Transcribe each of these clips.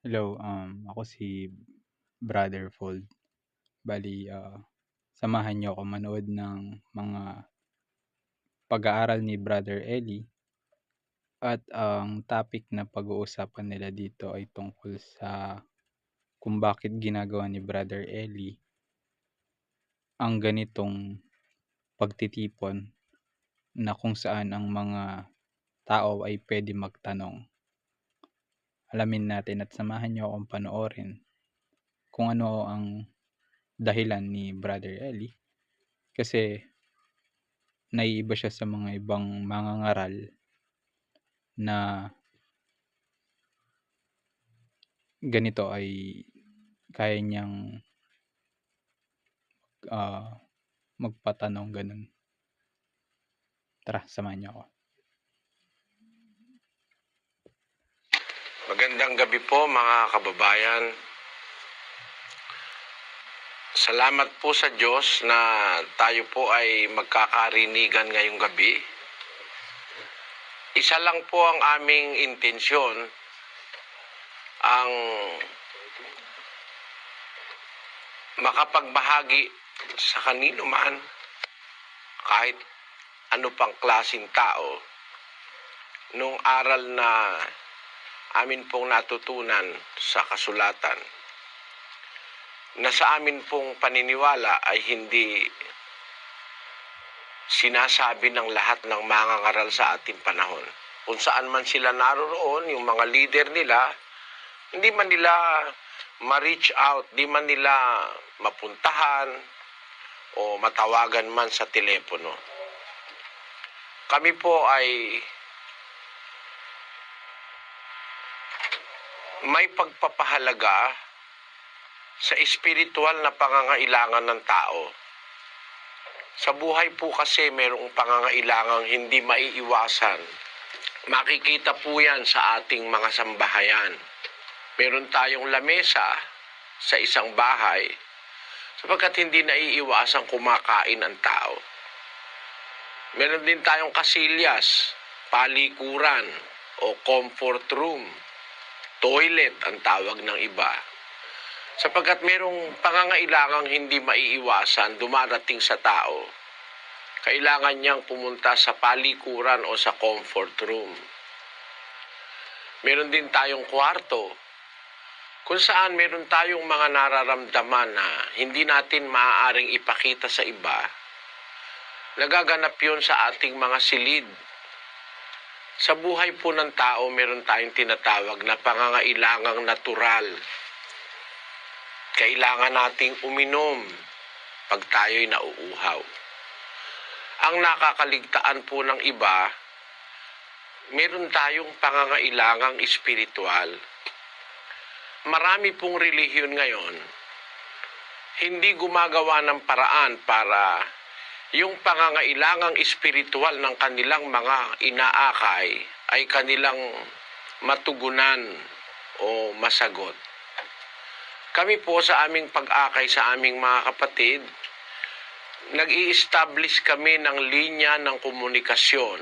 Hello, ako si Brother Fold. Bali, samahan niyo ako manood ng mga pag-aaral ni Brother Eli at ang topic na pag-uusapan nila dito ay tungkol sa kung bakit ginagawa ni Brother Eli ang ganitong pagtitipon na kung saan ang mga tao ay pwede magtanong. Alamin natin at samahan niyo akong panoorin kung ano ang dahilan ni Brother Eli kasi naiiba siya sa mga ibang mangangaral na ganito ay kaya niyang ah, magpatanong ganun. Tara, samahan niyo ako. Magandang gabi po mga kababayan. Salamat po sa Diyos na tayo po ay magkakarinigan ngayong gabi. Isa lang po ang aming intensyon, ang makapagbahagi sa kanino man, kahit ano pang klaseng tao, nung aral na amin pong natutunan sa kasulatan, na sa amin pong paniniwala ay hindi sinasabi ng lahat ng mangangaral sa ating panahon. Kung saan man sila naroroon, yung mga leader nila, hindi man nila ma-reach out, di man nila mapuntahan o matawagan man sa telepono. Kami po ay may pagpapahalaga sa espiritual na pangangailangan ng tao. Sa buhay po kasi mayroong pangangailangang hindi maiiwasan. Makikita po yan sa ating mga sambahayan. Meron tayong lamesa sa isang bahay sapagkat hindi naiiwasang kumakain ang tao. Meron din tayong kasilyas, palikuran o comfort room, toilet ang tawag ng iba. Sapagkat merong pangangailangang hindi maiiwasan dumarating sa tao. Kailangan niyang pumunta sa palikuran o sa comfort room. Meron din tayong kwarto kung saan meron tayong mga nararamdaman na hindi natin maaaring ipakita sa iba. Nagaganap yun sa ating mga silid. Sa buhay po ng tao, meron tayong tinatawag na pangangailangang natural. Kailangan nating uminom pag tayo'y nauuhaw. Ang nakakaligtaan po ng iba, meron tayong pangangailangang espiritual. Marami pong relihiyon ngayon, hindi gumagawa ng paraan para yung pangangailangang espiritual ng kanilang mga inaakay ay kanilang matugunan o masagot. Kami po sa aming pag-akay sa aming mga kapatid, nag-i-establish kami ng linya ng komunikasyon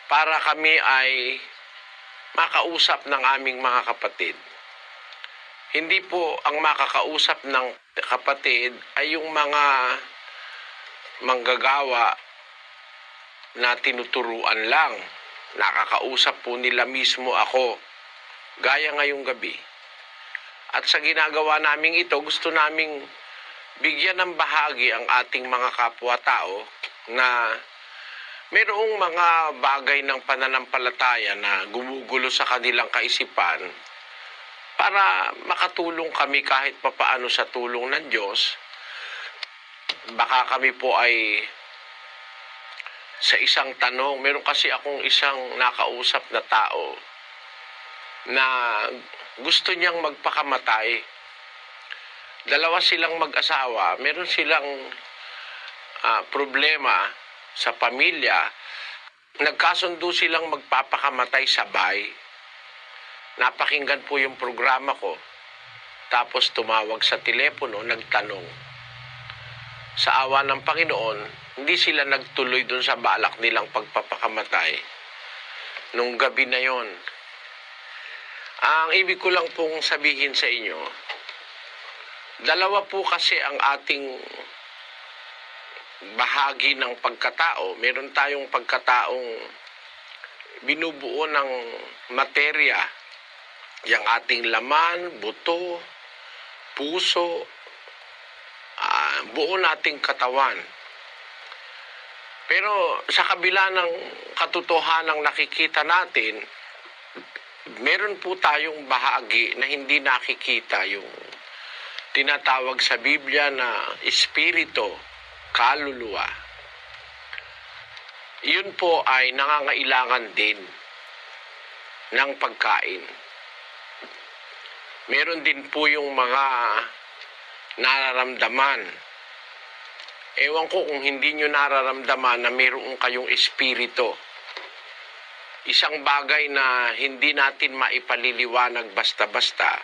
para kami ay makausap ng aming mga kapatid. Hindi po ang makakausap ng kapatid ay yung mga manggagawa na tinuturuan lang. Nakakausap po nila mismo ako, gaya ngayong gabi. At sa ginagawa naming ito, gusto naming bigyan ng bahagi ang ating mga kapwa-tao na mayroong mga bagay ng pananampalataya na gumugulo sa kanilang kaisipan para makatulong kami kahit papaano sa tulong ng Diyos. Baka kami po ay sa isang tanong, meron kasi akong isang nakausap na tao na gusto niyang magpakamatay. Dalawa silang mag-asawa, meron silang problema sa pamilya. Nagkasundo silang magpapakamatay sabay. Napakinggan po yung programa ko. Tapos tumawag sa telepono, nagtanong. Sa awa ng Panginoon, hindi sila nagtuloy dun sa balak nilang pagpapakamatay. Nung gabi na yon, Ang ibig ko lang pong sabihin sa inyo, dalawa po kasi ang ating bahagi ng pagkatao. Meron tayong pagkataong binubuo ng materya, yung ating laman, buto, puso, buo nating katawan. Pero sa kabila ng katotohanang nakikita natin, meron po tayong bahagi na hindi nakikita, yung tinatawag sa Biblia na espiritu, kaluluwa. Yun po ay nangangailangan din ng pagkain. Meron din po yung mga nararamdaman. Ewan ko kung hindi nyo nararamdaman na meron kayong espiritu. Isang bagay na hindi natin maipaliliwanag basta-basta.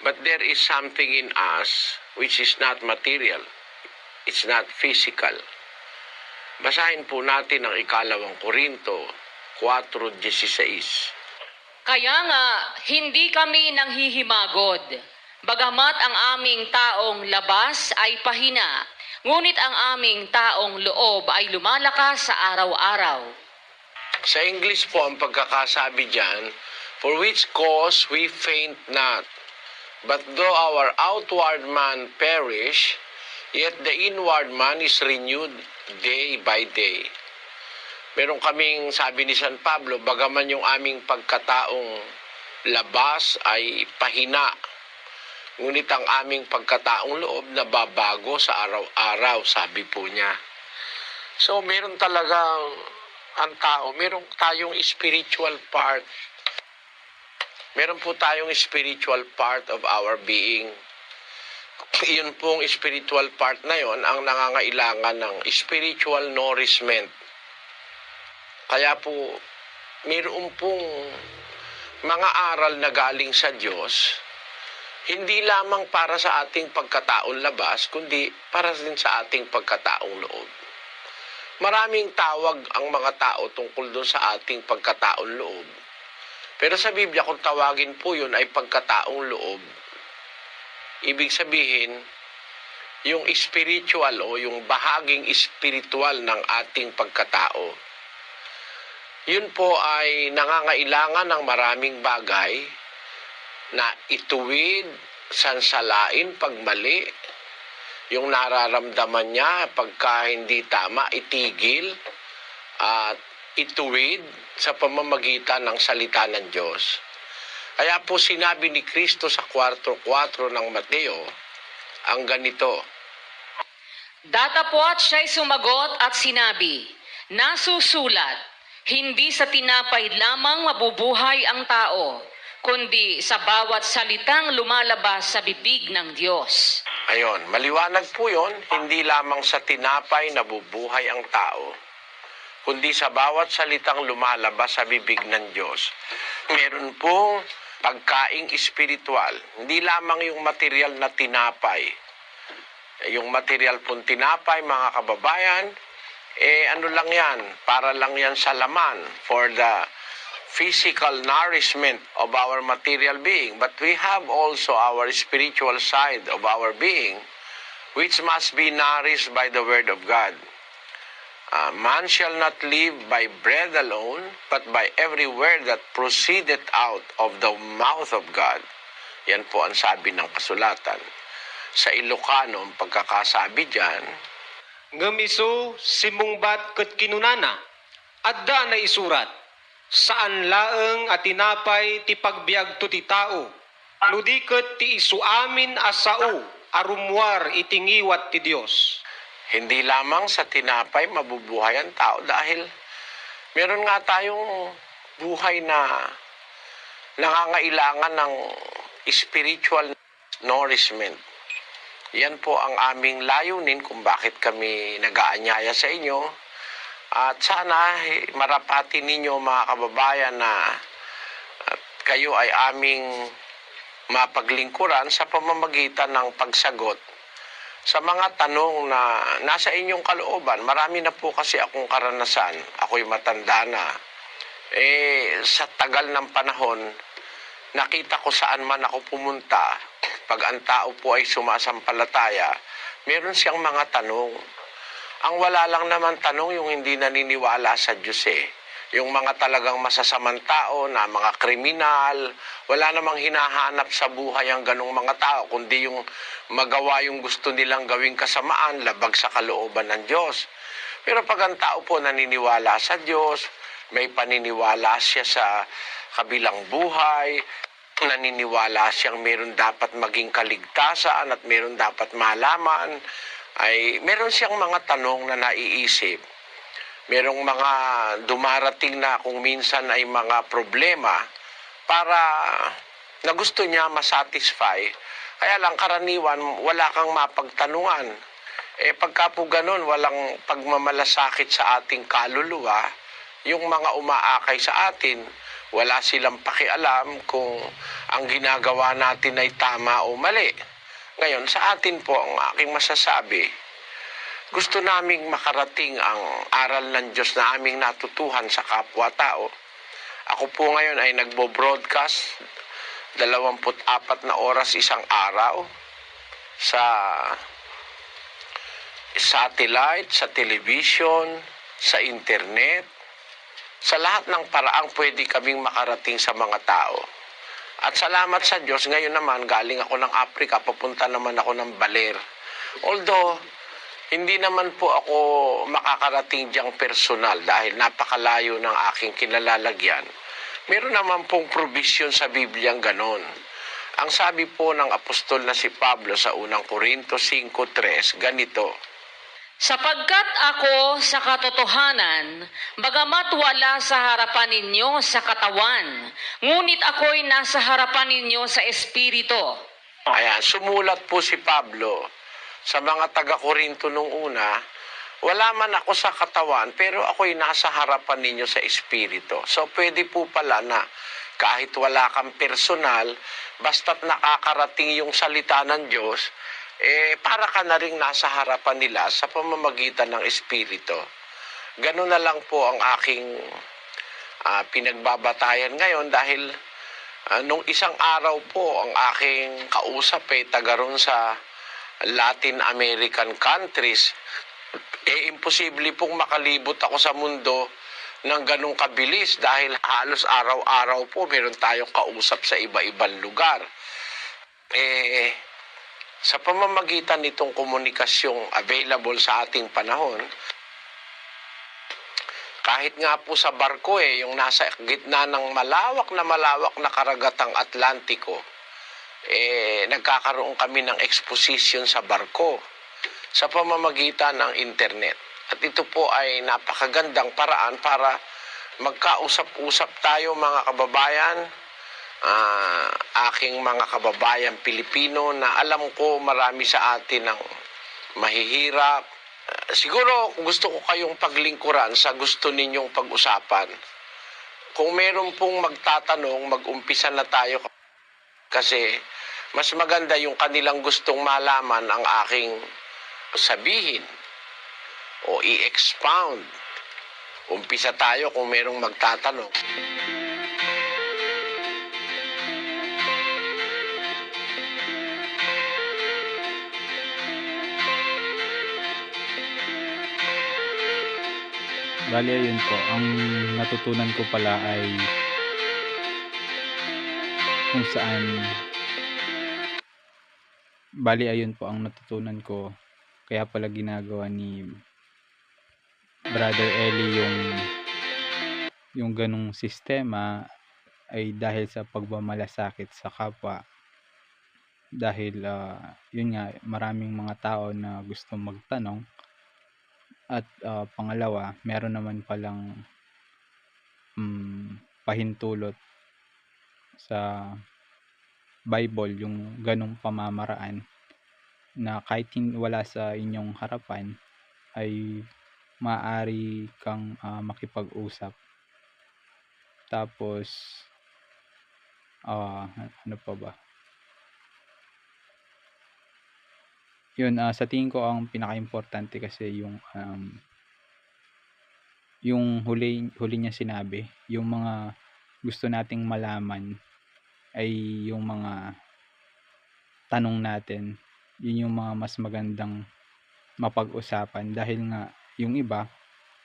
But there is something in us which is not material. It's not physical. Basahin po natin ang 2 Korinto 4:16. Kaya nga, hindi kami nanghihimagod. Bagamat ang aming taong labas ay pahina, ngunit ang aming taong loob ay lumalakas sa araw-araw. Sa English po ang pagkakasabi dyan, for which cause we faint not. But though our outward man perish, yet the inward man is renewed day by day. Meron kaming sabi ni San Pablo, bagaman yung aming pagkataong labas ay pahina, ngunit ang aming pagkataong loob nababago sa araw-araw, sabi po niya. So meron talagang ang tao, meron tayong spiritual part. Meron po tayong spiritual part of our being. Yun pong spiritual part na yon ang nangangailangan ng spiritual nourishment. Kaya po, mayroon pong mga aral na galing sa Diyos, hindi lamang para sa ating pagkataong labas, kundi para din sa ating pagkataong loob. Maraming tawag ang mga tao tungkol doon sa ating pagkataong loob. Pero sa Biblia, kung tawagin po yun ay pagkataong loob, ibig sabihin, yung spiritual o yung bahaging spiritual ng ating pagkatao. Yun po ay nangangailangan ng maraming bagay na ituwid, sansalain pag mali, yung nararamdaman niya pagka hindi tama, itigil at ituwid sa pamamagitan ng salita ng Diyos. Kaya po sinabi ni Kristo sa 4:4 ng Mateo, ang ganito. Datapwat siya'y sumagot at sinabi, nasusulat, hindi sa tinapay lamang mabubuhay ang tao, kundi sa bawat salitang lumalabas sa bibig ng Diyos. Ayon, maliwanag po yun, hindi lamang sa tinapay nabubuhay ang tao, kundi sa bawat salitang lumalabas sa bibig ng Diyos. Meron pong pagkaing espiritual, hindi lamang yung material na tinapay. Yung material pong tinapay, mga kababayan, ano lang yan, para lang yan sa laman, for the physical nourishment of our material being. But we have also our spiritual side of our being, which must be nourished by the Word of God. Man shall not live by bread alone, but by every word that proceedeth out of the mouth of God. Yan po ang sabi ng kasulatan. Sa Ilocano, ang pagkakasabi dyan, ngamiso simungbat ket kinunana, adda na isurat, saan laeng at tinapay ti pagbiag to ti tao, nudiket ti isu amin asao, arumwar itingiwat ti Dios. hindi lamang sa tinapay mabubuhay ang tao dahil meron nga tayong buhay na nangangailangan ng spiritual nourishment. Yan po ang aming layunin kung bakit kami nag-aanyaya sa inyo. At sana marapati ninyo mga kababayan na kayo ay aming mapaglingkuran sa pamamagitan ng pagsagot sa mga tanong na nasa inyong kalooban. Marami na po kasi akong karanasan. Ako'y matanda na. Sa tagal ng panahon, nakita ko saan man ako pumunta, pag ang tao po ay sumasampalataya, meron siyang mga tanong. Ang wala lang naman tanong yung hindi naniniwala sa Diyos eh. Yung mga talagang masasamang tao na mga kriminal, wala namang hinahanap sa buhay ang ganong mga tao, kundi yung magawa yung gusto nilang gawing kasamaan, labag sa kalooban ng Diyos. Pero pag ang tao po naniniwala sa Diyos, may paniniwala siya sa kabilang buhay, naniniwala siyang meron dapat maging kaligtasan at meron dapat malaman, ay meron siyang mga tanong na naiisip. Merong mga dumarating na kung minsan ay mga problema para na gusto niya masatisfy. Kaya lang karaniwan, wala kang mapagtanungan. Pagka po ganun, walang pagmamalasakit sa ating kaluluwa, yung mga umaakay sa atin, wala silang pakialam kung ang ginagawa natin ay tama o mali. Ngayon, sa atin po, ang aking masasabi, gusto naming makarating ang aral ng Diyos na aming natutuhan sa kapwa-tao. Ako po ngayon ay nagbo-broadcast 24 na oras isang araw sa satellite, sa television, sa internet. Sa lahat ng paraang pwede kaming makarating sa mga tao. At salamat sa Diyos, ngayon naman galing ako ng Africa, papunta naman ako ng Baler. Although, hindi naman po ako makakarating diyang personal dahil napakalayo ng aking kinalalagyan. Meron naman pong provision sa Bibliang ganon. Ang sabi po ng apostol na si Pablo sa unang Korinto 5:3, ganito, Sapagkat ako sa katotohanan, bagamat wala sa harapan ninyo sa katawan, ngunit ako'y nasa harapan ninyo sa espiritu. Ayan, sumulat po si Pablo sa mga taga-Korinto nung una, wala man ako sa katawan, pero ako'y nasa harapan ninyo sa espiritu. So, pwede po pala na kahit wala kang personal, basta't nakakarating yung salita ng Diyos, para ka na rin nasa harapan nila sa pamamagitan ng espiritu. Ganun na lang po ang aking pinagbabatayan ngayon dahil nung isang araw po ang aking kausap taga ron sa Latin American countries, imposible pong makalibot ako sa mundo ng ganong kabilis dahil halos araw-araw po meron tayong kausap sa iba-ibang lugar. Sa pamamagitan nitong komunikasyong available sa ating panahon, kahit nga po sa barko yung nasa gitna ng malawak na karagatang Atlantiko, nagkakaroon kami ng exposition sa barko sa pamamagitan ng internet. At ito po ay napakagandang paraan para magkausap-usap tayo mga kababayan, aking mga kababayan Pilipino na alam ko marami sa atin ang mahihirap. Siguro gusto ko kayong paglingkuran sa gusto ninyong pag-usapan. Kung meron pong magtatanong, mag-umpisa na tayo kasi mas maganda yung kanilang gustong malaman ang aking sabihin o i-expound. Umpisa tayo kung merong magtatanong. Bali ayun po, ang natutunan ko pala ay kung saan ayun po ang natutunan ko, kaya pala ginagawa ni Brother Eli yung ganong sistema ay dahil sa pagmamalasakit sa kapwa. Dahil yun nga, maraming mga tao na gusto magtanong. At pangalawa, meron naman palang pahintulot sa Bible yung ganong pamamaraan na kahit wala sa inyong harapan ay maaari kang makipag-usap. Tapos ano pa ba? Yun, sa tingin ko ang pinaka-importante kasi yung huli niya sinabi, yung mga gusto nating malaman ay yung mga tanong natin, yun yung mga mas magandang mapag-usapan, dahil nga yung iba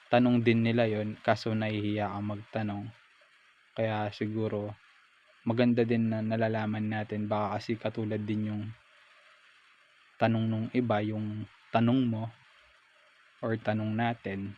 tanong din nila yon kaso nahihiya kang magtanong. Kaya siguro maganda din na nalalaman natin, baka kasi katulad din yung tanong nung iba, yung tanong mo or tanong natin